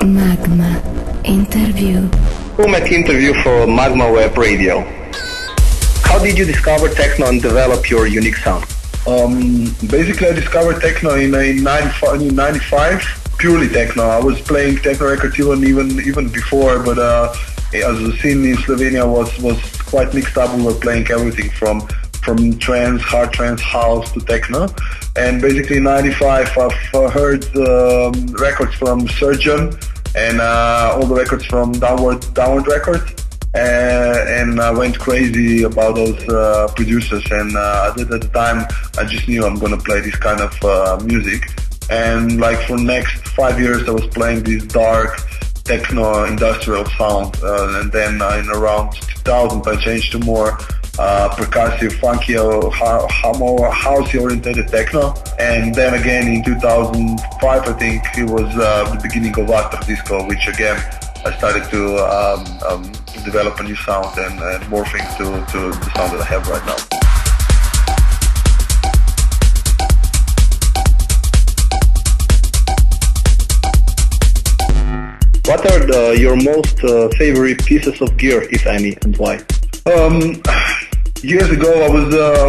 MaGmA Interview. UMEK Interview for MaGmA Web Radio. How did you discover techno and develop your unique sound? Basically, I discovered techno in 95, purely techno. I was playing techno records even before, but as the scene in Slovenia was quite mixed up. We were playing everything from trance, hard trance, house to techno. And basically in 95 I've heard records from Surgeon and all the records from Downward Records, and I went crazy about those producers, and at the time I just knew I'm gonna play this kind of music. And like for next 5 years I was playing this dark techno industrial sound, and then in around 2000 I changed to more percussive, funky, more housey oriented techno. And then again in 2005 I think it was the beginning of after disco, which again I started to develop a new sound and morphing to the sound that I have right now. What are your most favorite pieces of gear, if any, and why? Years ago, I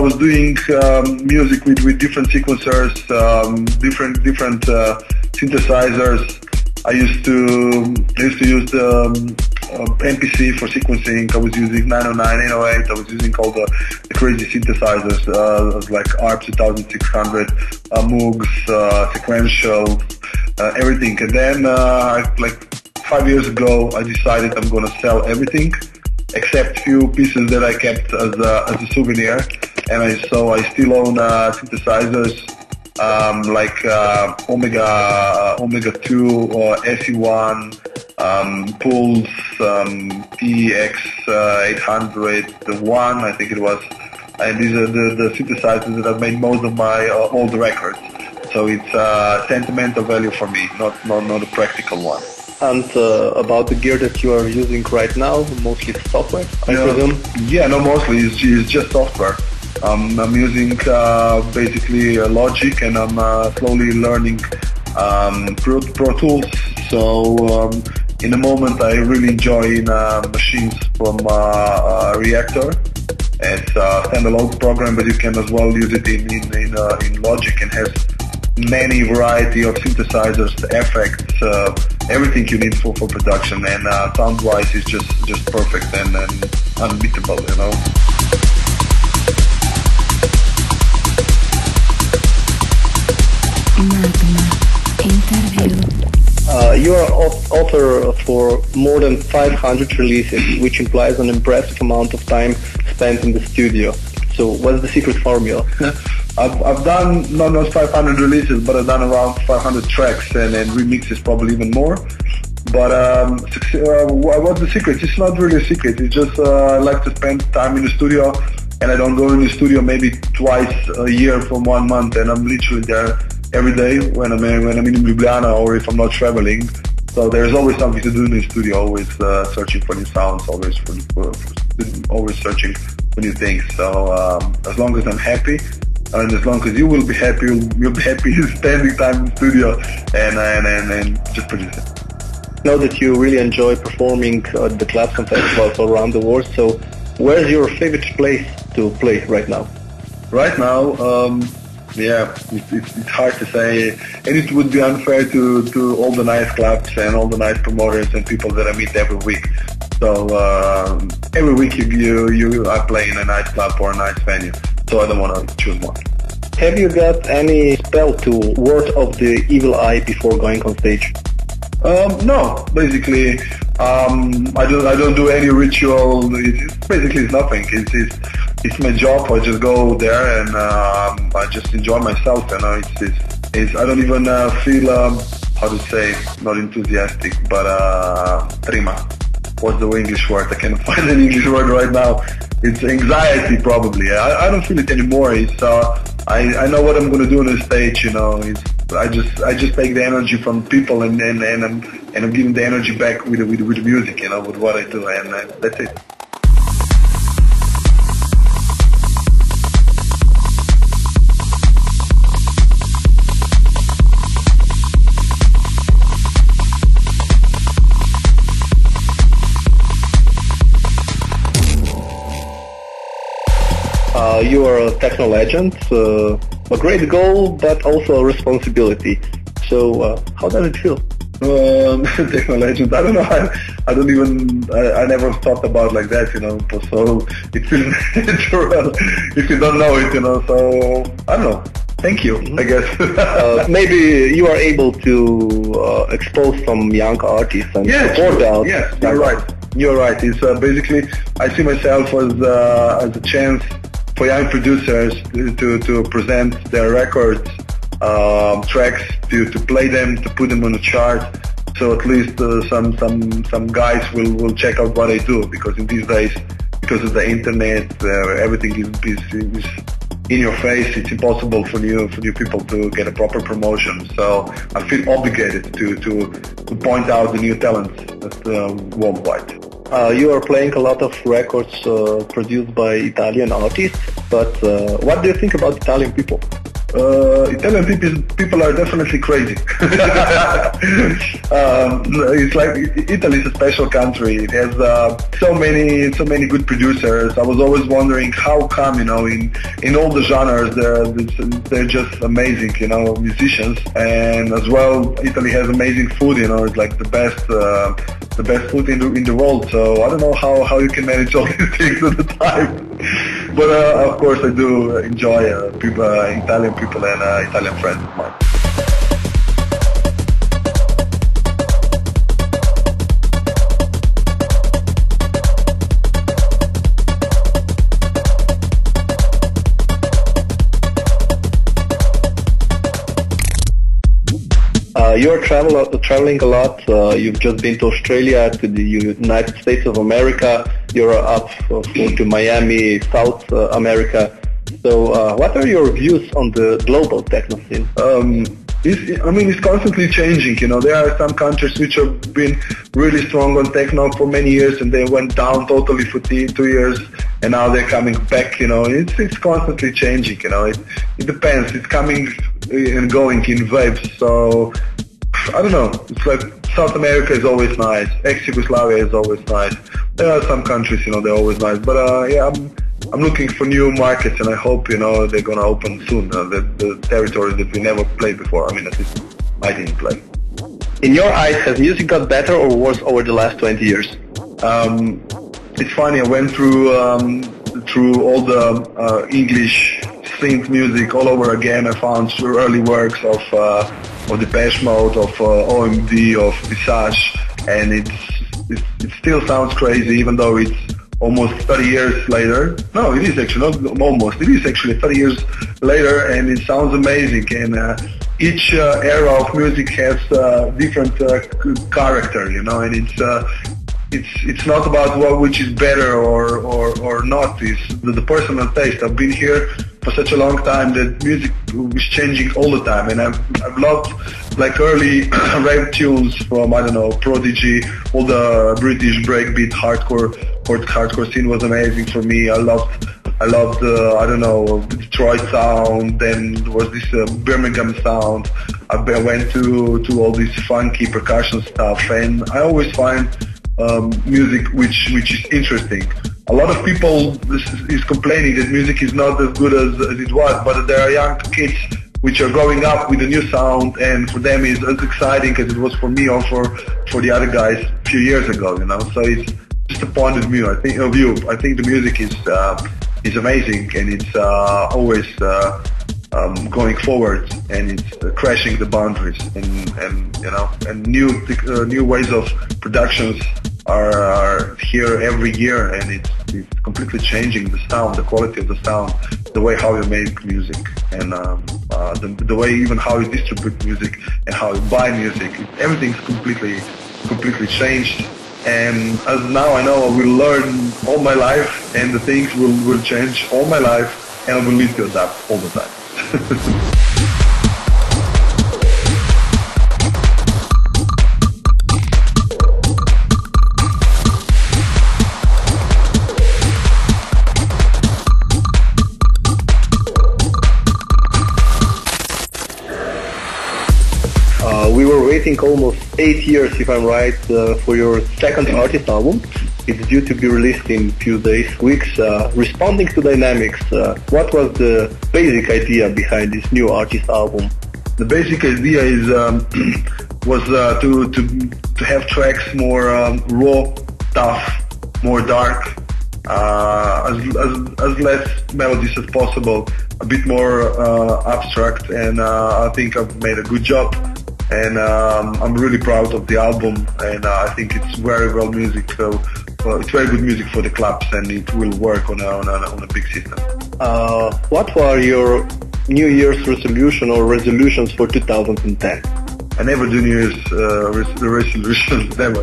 was doing music with different sequencers, different synthesizers. I used to use the MPC for sequencing. I was using 909, 808. I was using all the crazy synthesizers like ARP 2600, Moogs, sequential, everything. And then like 5 years ago, I decided I'm gonna sell everything except few pieces that I kept as a souvenir, and so I still own synthesizers like Omega 2 or SE1, Pulse, PX800, the one I think it was, and these are the synthesizers that I've made most of my old records. So it's sentimental value for me, not a practical one. And about the gear that you are using right now, mostly software, I presume? Yeah, no, mostly it's just software. I'm using basically Logic, and I'm slowly learning Pro Tools. So in the moment I really enjoy machines from Reactor. It's a standalone program, but you can as well use it in Logic, and has many variety of synthesizers, effects, everything you need for production, and sound-wise is just perfect and unbeatable, you know. MaGmA Interview. You are author for more than 500 releases, which implies an impressive amount of time spent in the studio. So what's the secret formula? I've done not 500 releases, but I've done around 500 tracks and remixes, probably even more. But what's the secret? It's not really a secret. It's just I like to spend time in the studio, and I don't go in the studio maybe twice a year for 1 month, and I'm literally there every day when I'm in Ljubljana or if I'm not traveling. So there's always something to do in the studio, always searching for new sounds, always searching for new things. So as long as I'm happy, and as long as you will be happy, you'll be happy spending time in the studio and just producing. I know that you really enjoy performing at the clubs and festivals all around the world, so where's your favorite place to play right now? Right now, yeah, it's hard to say, and it would be unfair to all the nice clubs and all the nice promoters and people that I meet every week. So every week I play in a nice club or a nice venue, so I don't want to choose one. Have you got any spell to ward off the evil eye before going on stage? No, basically I don't do any ritual. It's nothing. It's my job. I just go there and I just enjoy myself. You know, it's I don't even feel how to say, not enthusiastic, but trima. What's the English word? I can't find an English word right now. It's anxiety, probably. I don't feel it anymore. It's I know what I'm gonna do on the stage. You know, I just take the energy from people and I'm giving the energy back with the music. You know, with what I do, and that's it. You are a techno legend, a great goal, but also a responsibility. So how does it feel? Techno legend. I don't know. I never thought about like that, So it feels natural if you don't know it, So I don't know. Thank you, I guess. Maybe you are able to expose some young artists and support them. Yes, you're right. You're right. It's basically I see myself as a chance for young producers to present their records, tracks, to play them, to put them on the chart. So at least some guys will check out what I do, because in these days, because of the internet, everything is in your face. It's impossible for new people to get a proper promotion. So I feel obligated to point out the new talents worldwide. You are playing a lot of records produced by Italian artists, but what do you think about Italian people? Italian people are definitely crazy. It's like Italy is a special country. It has so many good producers. I was always wondering how come, in all the genres they're just amazing, musicians. And as well, Italy has amazing food. It's like the best food in the world. So I don't know how you can manage all these things at the time. But of course, I do enjoy Italian people and Italian friends of mine. You're traveling a lot. You've just been to Australia, to the United States of America. You're up to Miami, South America. So what are your views on the global techno scene? It's constantly changing. There are some countries which have been really strong on techno for many years, and they went down totally for 2 years, and now they're coming back. It's constantly changing. It depends. It's coming and going in waves. So I don't know. It's like South America is always nice. Ex-Yugoslavia is always nice. There are some countries, they're always nice. But I'm looking for new markets, and I hope, they're gonna open soon. The territory that we never played before. At least I didn't play. In your eyes, has music got better or worse over the last 20 years? It's funny. I went through all the English synth music all over again. I found early works of Depeche Mode, of OMD, of Visage, and it still sounds crazy, even though it's almost 30 years later. No, it is actually not almost. It is actually 30 years later, and it sounds amazing. And each era of music has different character, and it's not about which is better or not. It's the personal taste. I've been here for such a long time that music is changing all the time, and I've loved like early rap tunes from Prodigy, all the British breakbeat hardcore scene was amazing for me. I loved the Detroit sound. Then there was this Birmingham sound. I went to all this funky percussion stuff, and I always find music which is interesting. A lot of people is complaining that music is not as good as it was, but there are young kids which are growing up with a new sound, and for them it's as exciting as it was for me or for the other guys a few years ago. So it's just a point of view. I think the music is amazing, and it's always going forward, and it's crashing the boundaries, and new ways of productions are here every year, and it's completely changing the sound, the quality of the sound, the way how you make music, and the way even how you distribute music and how you buy music. Everything's completely changed. And as now I know, I will learn all my life, and the things will change all my life, and I will need to adapt all the time. We were waiting almost 8 years, if I'm right, for your second artist album. It's due to be released in few days, weeks. Responding to dynamics, what was the basic idea behind this new artist album? The basic idea is was to have tracks more raw, tough, more dark, as less melodies as possible, a bit more abstract, and I think I've made a good job. And I'm really proud of the album, and I think it's very well music. So it's very good music for the clubs, and it will work on a big system. What were your New Year's resolution or resolutions for 2010? I never do New Year's resolutions, never.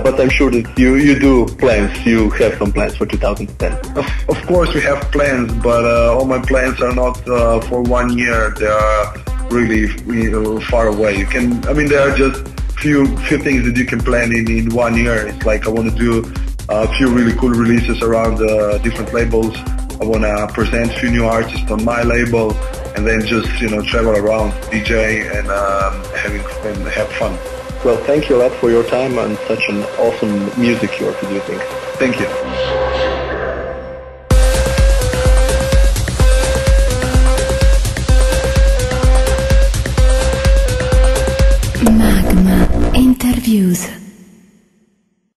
But I'm sure that you do plans. You have some plans for 2010. Of course, we have plans, but all my plans are not for 1 year. They are really far away. There are just few things that you can plan in 1 year. It's like I want to do a few really cool releases around different labels. I want to present a few new artists on my label, and then just travel around, DJ, and have fun. Well, thank you a lot for your time and such an awesome music you are producing. Thank you.